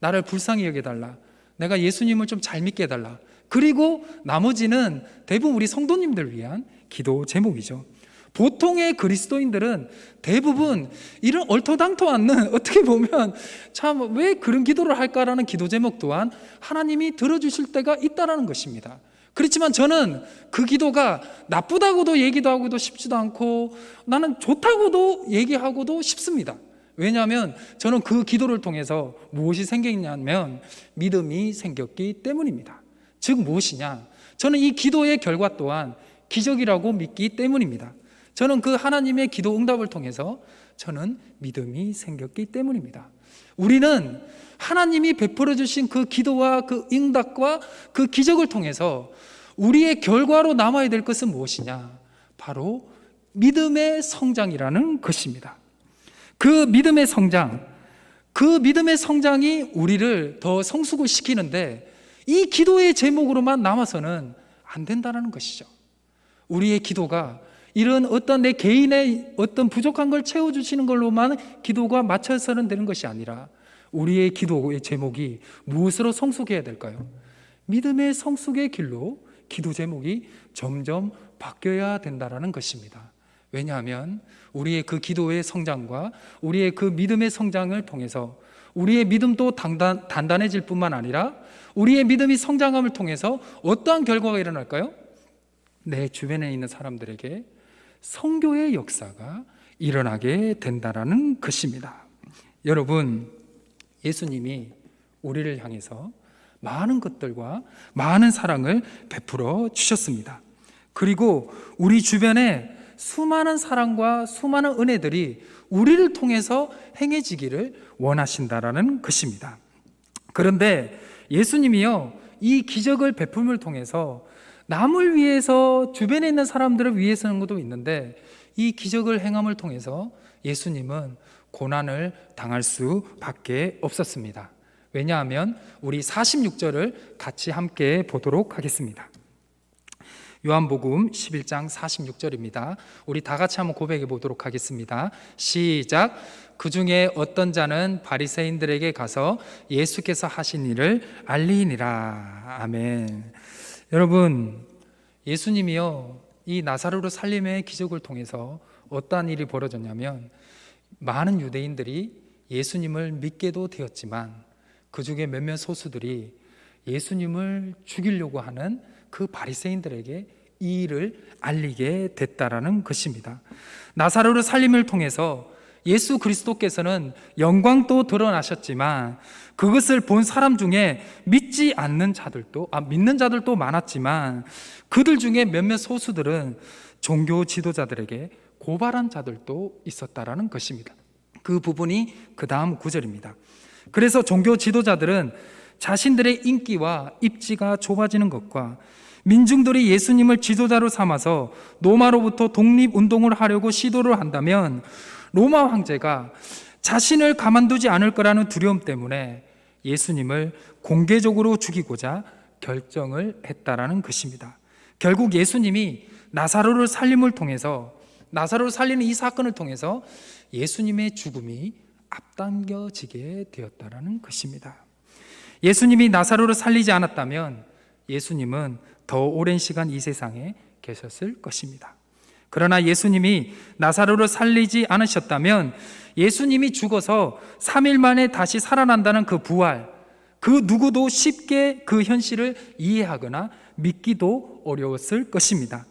나를 불쌍히 여겨달라, 내가 예수님을 좀 잘 믿게 해달라. 그리고 나머지는 대부분 우리 성도님들 위한 기도 제목이죠. 보통의 그리스도인들은 대부분 이런 얼토당토 않는, 어떻게 보면 참 왜 그런 기도를 할까라는 기도 제목 또한 하나님이 들어주실 때가 있다라는 것입니다. 그렇지만 저는 그 기도가 나쁘다고도 얘기도 하고도 싶지도 않고 나는 좋다고도 얘기하고도 싶습니다. 왜냐하면 저는 그 기도를 통해서 무엇이 생겼냐면 믿음이 생겼기 때문입니다. 즉 무엇이냐? 저는 이 기도의 결과 또한 기적이라고 믿기 때문입니다. 저는 그 하나님의 기도 응답을 통해서 저는 믿음이 생겼기 때문입니다. 우리는 하나님이 베풀어 주신 그 기도와 그 응답과 그 기적을 통해서 우리의 결과로 남아야 될 것은 무엇이냐? 바로 믿음의 성장이라는 것입니다. 그 믿음의 성장이 우리를 더 성숙을 시키는데 이 기도의 제목으로만 남아서는 안 된다는 것이죠. 우리의 기도가 이런 어떤 내 개인의 어떤 부족한 걸 채워주시는 걸로만 기도가 맞춰서는 되는 것이 아니라 우리의 기도의 제목이 무엇으로 성숙해야 될까요? 믿음의 성숙의 길로 기도 제목이 점점 바뀌어야 된다는 것입니다. 왜냐하면 우리의 그 기도의 성장과 우리의 그 믿음의 성장을 통해서 우리의 믿음도 단단해질 뿐만 아니라 우리의 믿음이 성장함을 통해서 어떠한 결과가 일어날까요? 내 주변에 있는 사람들에게 선교의 역사가 일어나게 된다는 것입니다. 여러분, 예수님이 우리를 향해서 많은 것들과 많은 사랑을 베풀어 주셨습니다. 그리고 우리 주변에 수많은 사랑과 수많은 은혜들이 우리를 통해서 행해지기를 원하신다라는 것입니다. 그런데 예수님이요, 이 기적을 베품을 통해서 남을 위해서, 주변에 있는 사람들을 위해서는 것도 있는데 이 기적을 행함을 통해서 예수님은 고난을 당할 수밖에 없었습니다. 왜냐하면 우리 46절을 같이 함께 보도록 하겠습니다. 요한복음 11장 46절입니다. 우리 다 같이 한번 고백해 보도록 하겠습니다. 시작. 그 중에 어떤 자는 바리새인들에게 가서 예수께서 하신 일을 알리니라. 아멘. 여러분, 예수님이요, 이 나사로를 살림의 기적을 통해서 어떠한 일이 벌어졌냐면 많은 유대인들이 예수님을 믿게도 되었지만 그 중에 몇몇 소수들이 예수님을 죽이려고 하는 그 바리새인들에게 이 일을 알리게 됐다라는 것입니다. 나사로를 살림을 통해서 예수 그리스도께서는 영광도 드러나셨지만 그것을 본 사람 중에 믿는 자들도 많았지만 그들 중에 몇몇 소수들은 종교 지도자들에게 고발한 자들도 있었다라는 것입니다. 그 부분이 그 다음 구절입니다. 그래서 종교 지도자들은 자신들의 인기와 입지가 좁아지는 것과 민중들이 예수님을 지도자로 삼아서 로마로부터 독립운동을 하려고 시도를 한다면 로마 황제가 자신을 가만두지 않을 거라는 두려움 때문에 예수님을 공개적으로 죽이고자 결정을 했다라는 것입니다. 결국 예수님이 나사로를 살리는 이 사건을 통해서 예수님의 죽음이 앞당겨지게 되었다라는 것입니다. 예수님이 나사로를 살리지 않았다면 예수님은 더 오랜 시간 이 세상에 계셨을 것입니다. 그러나 예수님이 나사로를 살리지 않으셨다면 예수님이 죽어서 3일 만에 다시 살아난다는 그 부활, 그 누구도 쉽게 그 현실을 이해하거나 믿기도 어려웠을 것입니다.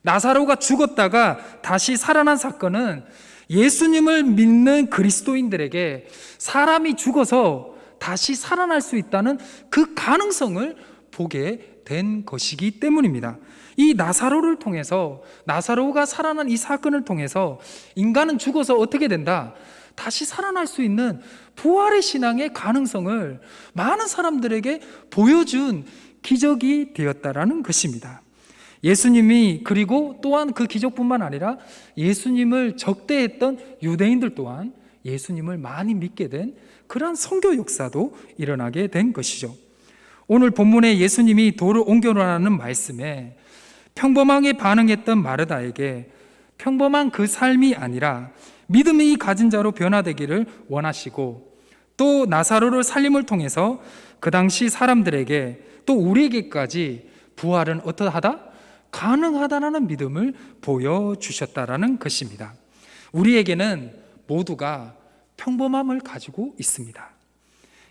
나사로가 죽었다가 다시 살아난 사건은 예수님을 믿는 그리스도인들에게 사람이 죽어서 다시 살아날 수 있다는 그 가능성을 보게 된 것이기 때문입니다. 이 나사로가 살아난 이 사건을 통해서 인간은 죽어서 어떻게 된다? 다시 살아날 수 있는 부활의 신앙의 가능성을 많은 사람들에게 보여준 기적이 되었다라는 것입니다. 예수님이, 그리고 또한 그 기적뿐만 아니라 예수님을 적대했던 유대인들 또한 예수님을 많이 믿게 된 그러한 선교 역사도 일어나게 된 것이죠. 오늘 본문에 예수님이 돌을 옮겨라는 말씀에 평범하게 반응했던 마르다에게 평범한 그 삶이 아니라 믿음이 가진 자로 변화되기를 원하시고, 또 나사로를 살림을 통해서 그 당시 사람들에게 또 우리에게까지 부활은 어떠하다? 가능하다라는 믿음을 보여주셨다라는 것입니다. 우리에게는 모두가 평범함을 가지고 있습니다.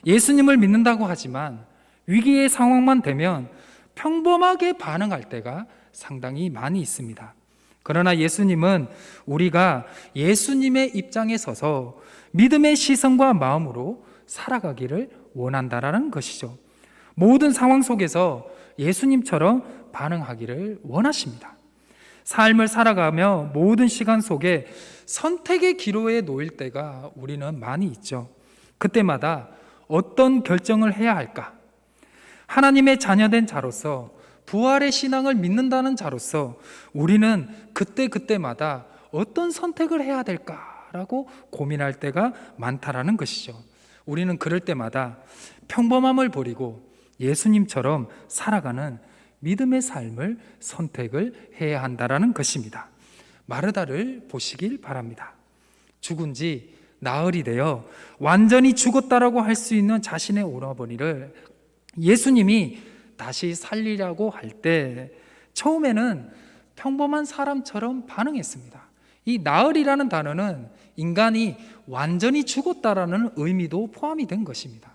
예수님을 믿는다고 하지만 위기의 상황만 되면 평범하게 반응할 때가 상당히 많이 있습니다. 그러나 예수님은 우리가 예수님의 입장에 서서 믿음의 시선과 마음으로 살아가기를 원한다라는 것이죠. 모든 상황 속에서 예수님처럼 반응하기를 원하십니다. 삶을 살아가며 모든 시간 속에 선택의 기로에 놓일 때가 우리는 많이 있죠. 그때마다 어떤 결정을 해야 할까? 하나님의 자녀된 자로서, 부활의 신앙을 믿는다는 자로서 우리는 그때마다 어떤 선택을 해야 될까라고 고민할 때가 많다라는 것이죠. 우리는 그럴 때마다 평범함을 버리고 예수님처럼 살아가는 믿음의 삶을 선택을 해야 한다라는 것입니다. 마르다를 보시길 바랍니다. 죽은 지 나흘이 되어 완전히 죽었다라고 할 수 있는 자신의 오라버니를 예수님이 다시 살리려고 할 때 처음에는 평범한 사람처럼 반응했습니다. 이 나흘이라는 단어는 인간이 완전히 죽었다라는 의미도 포함이 된 것입니다.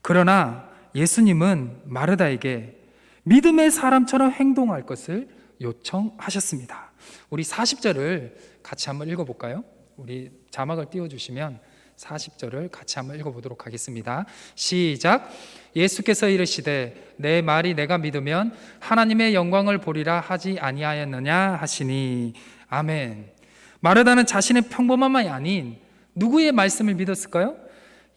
그러나 예수님은 마르다에게 믿음의 사람처럼 행동할 것을 요청하셨습니다. 우리 40절을 같이 한번 읽어볼까요? 우리 자막을 띄워주시면 40절을 같이 한번 읽어보도록 하겠습니다. 시작. 예수께서 이르시되 내 말이 내가 믿으면 하나님의 영광을 보리라 하지 아니하였느냐 하시니. 아멘. 마르다는 자신의 평범함이 아닌 누구의 말씀을 믿었을까요?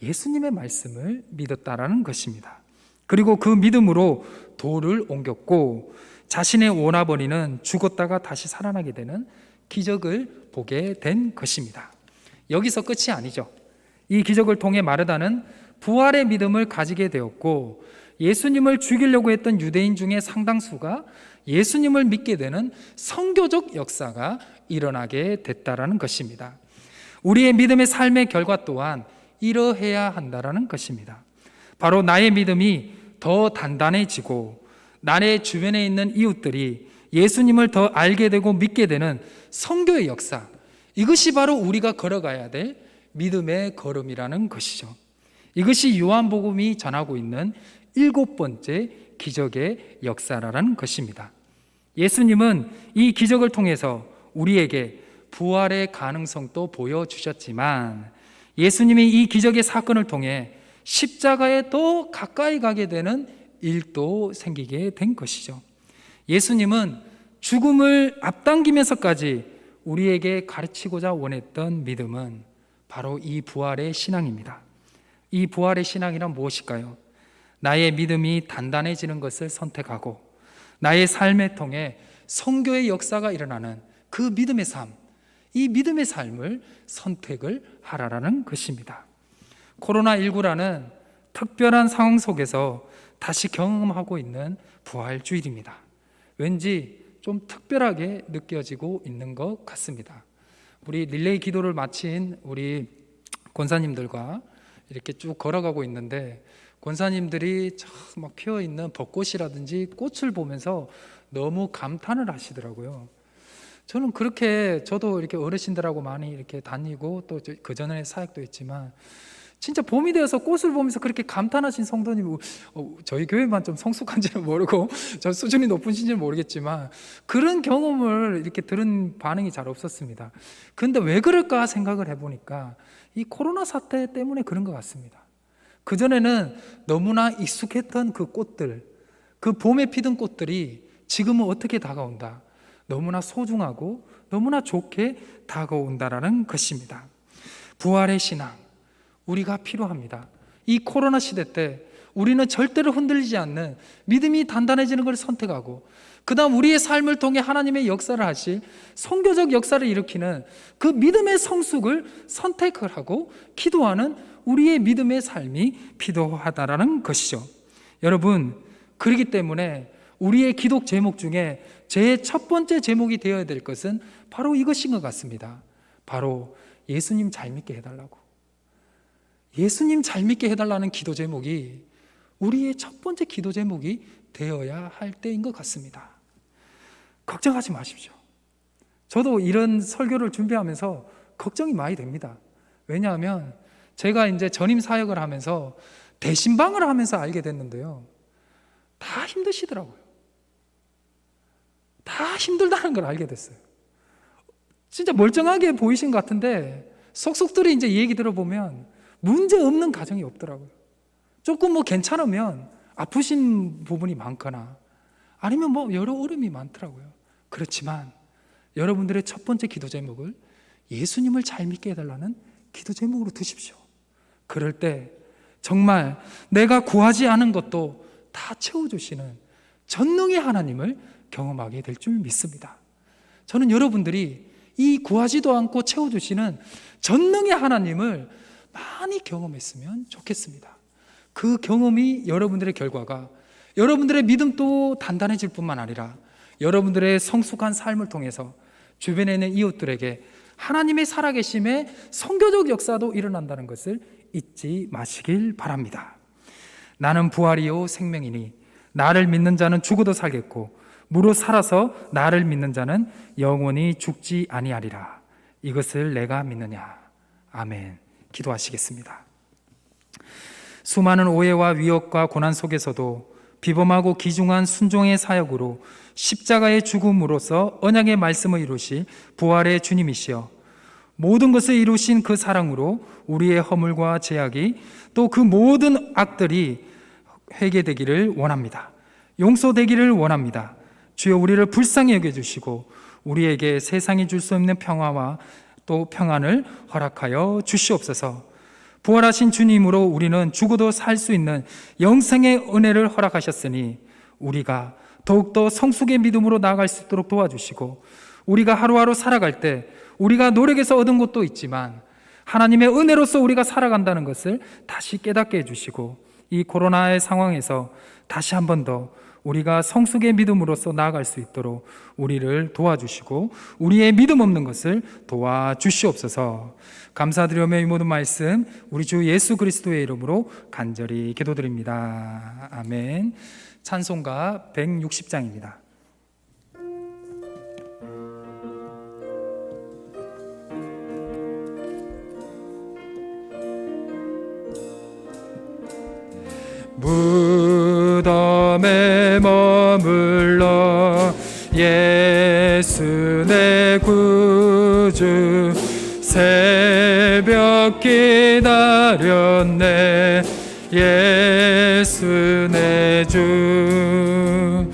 예수님의 말씀을 믿었다라는 것입니다. 그리고 그 믿음으로 돌을 옮겼고 자신의 오나버니는 죽었다가 다시 살아나게 되는 기적을 보게 된 것입니다. 여기서 끝이 아니죠. 이 기적을 통해 마르다는 부활의 믿음을 가지게 되었고 예수님을 죽이려고 했던 유대인 중에 상당수가 예수님을 믿게 되는 선교적 역사가 일어나게 됐다라는 것입니다. 우리의 믿음의 삶의 결과 또한 이러해야 한다라는 것입니다. 바로 나의 믿음이 더 단단해지고 나의 주변에 있는 이웃들이 예수님을 더 알게 되고 믿게 되는 선교의 역사, 이것이 바로 우리가 걸어가야 될 믿음의 걸음이라는 것이죠. 이것이 요한복음이 전하고 있는 7번째 기적의 역사라는 것입니다. 예수님은 이 기적을 통해서 우리에게 부활의 가능성도 보여주셨지만 예수님이 이 기적의 사건을 통해 십자가에 더 가까이 가게 되는 일도 생기게 된 것이죠. 예수님은 죽음을 앞당기면서까지 우리에게 가르치고자 원했던 믿음은 바로 이 부활의 신앙입니다. 이 부활의 신앙이란 무엇일까요? 나의 믿음이 단단해지는 것을 선택하고 나의 삶에 통해 선교의 역사가 일어나는 그 믿음의 삶, 이 믿음의 삶을 선택을 하라라는 것입니다. 코로나19라는 특별한 상황 속에서 다시 경험하고 있는 부활주일입니다. 왠지 좀 특별하게 느껴지고 있는 것 같습니다. 우리 릴레이 기도를 마친 우리 권사님들과 이렇게 쭉 걸어가고 있는데 권사님들이 막 피어있는 벚꽃이라든지 꽃을 보면서 너무 감탄을 하시더라고요. 저는 그렇게 저도 이렇게 어르신들하고 많이 이렇게 다니고 또 그 전에 사역도 했지만 진짜 봄이 되어서 꽃을 보면서 그렇게 감탄하신 성도님, 저희 교회만 좀 성숙한지는 모르고 저 수준이 높으신지는 모르겠지만 그런 경험을 이렇게 들은 반응이 잘 없었습니다. 근데 왜 그럴까 생각을 해보니까 이 코로나 사태 때문에 그런 것 같습니다. 그전에는 너무나 익숙했던 그 꽃들, 그 봄에 피던 꽃들이 지금은 어떻게 다가온다, 너무나 소중하고 너무나 좋게 다가온다라는 것입니다. 부활의 신앙, 우리가 필요합니다. 이 코로나 시대 때 우리는 절대로 흔들리지 않는 믿음이 단단해지는 것을 선택하고 그 다음 우리의 삶을 통해 하나님의 역사를 하실 선교적 역사를 일으키는 그 믿음의 성숙을 선택을 하고 기도하는 우리의 믿음의 삶이 필요하다라는 것이죠. 여러분, 그렇기 때문에 우리의 기독 제목 중에 제 첫 번째 제목이 되어야 될 것은 바로 이것인 것 같습니다. 바로 예수님 잘 믿게 해달라고. 예수님 잘 믿게 해달라는 기도 제목이 우리의 첫 번째 기도 제목이 되어야 할 때인 것 같습니다. 걱정하지 마십시오. 저도 이런 설교를 준비하면서 걱정이 많이 됩니다. 왜냐하면 제가 이제 전임 사역을 하면서 대신방을 하면서 알게 됐는데요, 다 힘드시더라고요. 다 힘들다는 걸 알게 됐어요. 진짜 멀쩡하게 보이신 것 같은데 속속들이 이제 얘기 들어보면 문제 없는 가정이 없더라고요. 조금 뭐 괜찮으면 아프신 부분이 많거나 아니면 뭐 여러 어려움이 많더라고요. 그렇지만 여러분들의 첫 번째 기도 제목을 예수님을 잘 믿게 해달라는 기도 제목으로 두십시오. 그럴 때 정말 내가 구하지 않은 것도 다 채워주시는 전능의 하나님을 경험하게 될 줄 믿습니다. 저는 여러분들이 이 구하지도 않고 채워주시는 전능의 하나님을 많이 경험했으면 좋겠습니다. 그 경험이 여러분들의 결과가 여러분들의 믿음도 단단해질 뿐만 아니라 여러분들의 성숙한 삶을 통해서 주변에 있는 이웃들에게 하나님의 살아계심의 선교적 역사도 일어난다는 것을 잊지 마시길 바랍니다. 나는 부활이요 생명이니 나를 믿는 자는 죽어도 살겠고 무릇 살아서 나를 믿는 자는 영원히 죽지 아니하리라. 이것을 내가 믿느냐. 아멘. 기도하시겠습니다. 수많은 오해와 위협과 고난 속에서도 비범하고 귀중한 순종의 사역으로 십자가의 죽음으로써 언약의 말씀을 이루실 부활의 주님이시여, 모든 것을 이루신 그 사랑으로 우리의 허물과 죄악이 또 그 모든 악들이 회개되기를 원합니다. 용서되기를 원합니다. 주여, 우리를 불쌍히 여겨주시고 우리에게 세상이 줄 수 없는 평화와 또 평안을 허락하여 주시옵소서. 부활하신 주님으로 우리는 죽어도 살 수 있는 영생의 은혜를 허락하셨으니 우리가 더욱더 성숙의 믿음으로 나아갈 수 있도록 도와주시고, 우리가 하루하루 살아갈 때 우리가 노력해서 얻은 것도 있지만 하나님의 은혜로서 우리가 살아간다는 것을 다시 깨닫게 해주시고, 이 코로나의 상황에서 다시 한 번 더 우리가 성숙의 믿음으로서 나아갈 수 있도록 우리를 도와주시고 우리의 믿음 없는 것을 도와주시옵소서. 감사드리며 이 모든 말씀 우리 주 예수 그리스도의 이름으로 간절히 기도드립니다. 아멘. 찬송가 160장입니다. 무덤에 머물러 예수 내 구주 구주 새벽 기다렸네 예수 내 주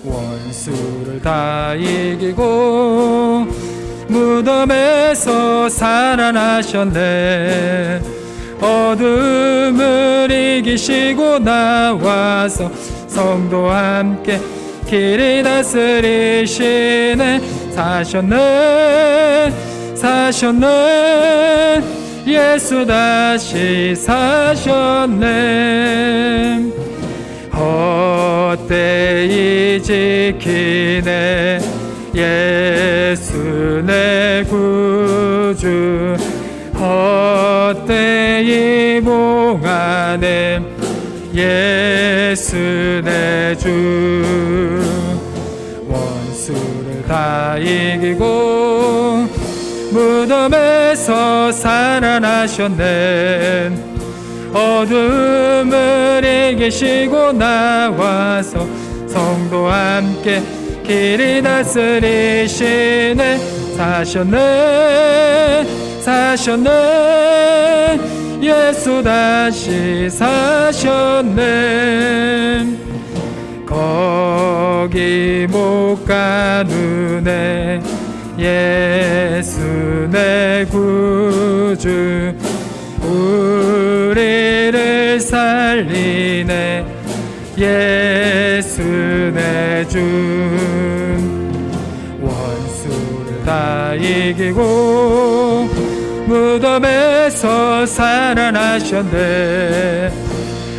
원수를 다 이기고 무덤에서 살아나셨네 어둠을 이기시고 나와서 성도와 함께 길이 다스리시네 사셨네 예수 다시 사셨네 헛되이 지키네 예수 내 구주 헛되이 봉하네 예수 내 주 원수를 다 이기고 무덤에서 살아나셨네 어둠을 이기시고 나와서 성도와 함께 길이 다스리시네 사셨네 예수 다시 사셨네 거기 못 가누네 예수 내 구주 우리를 살리네 예수 내 주 원수를 다 이기고 무덤에서 살아나셨네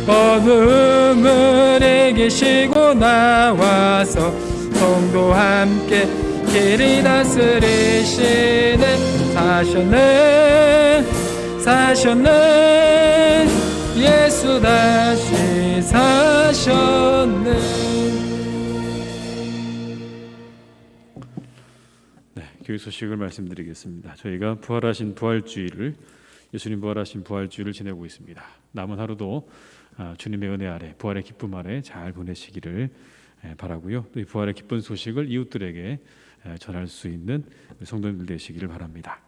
어둠을 이기시고 나와서 성도와 함께 길이 다스리시네 사셨네 예수 다시 사셨네 교회 소식을 말씀드리겠습니다. 저희가 부활하신 부활주일을 예수님 부활하신 부활주일을 지내고 있습니다. 남은 하루도 주님의 은혜 아래 부활의 기쁨 아래 잘 보내시기를 바라고요. 또 이 부활의 기쁜 소식을 이웃들에게 전할 수 있는 성도님들 되시기를 바랍니다.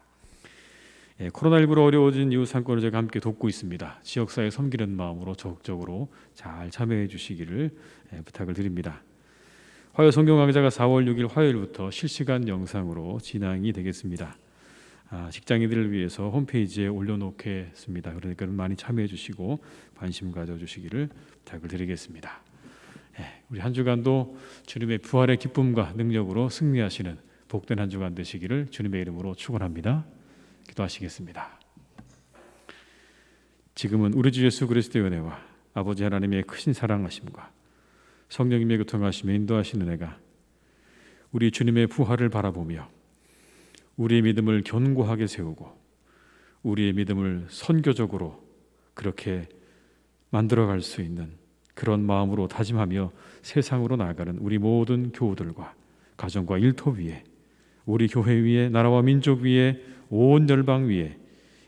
코로나19로 어려워진 이웃 상권을 제가 함께 돕고 있습니다. 지역사회 섬기는 마음으로 적극적으로 잘 참여해 주시기를 부탁을 드립니다. 화요 성경 강좌가 4월 6일 화요일부터 실시간 영상으로 진행이 되겠습니다. 직장인들을 위해서 홈페이지에 올려놓겠습니다. 그러니까 많이 참여해 주시고 관심 가져주시기를 부탁을 드리겠습니다. 우리 한 주간도 주님의 부활의 기쁨과 능력으로 승리하시는 복된 한 주간 되시기를 주님의 이름으로 축원합니다. 기도하시겠습니다. 지금은 우리 주 예수 그리스도의 은혜와 아버지 하나님의 크신 사랑하심과 성령님의 교통하심에 인도하시는 은혜가 우리 주님의 부활을 바라보며 우리의 믿음을 견고하게 세우고 우리의 믿음을 선교적으로 그렇게 만들어갈 수 있는 그런 마음으로 다짐하며 세상으로 나아가는 우리 모든 교우들과 가정과 일터 위에 우리 교회 위에 나라와 민족 위에 온 열방 위에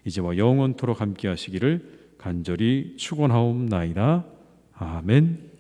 이제와 영원토록 함께 하시기를 간절히 축원하옵나이다. 아멘.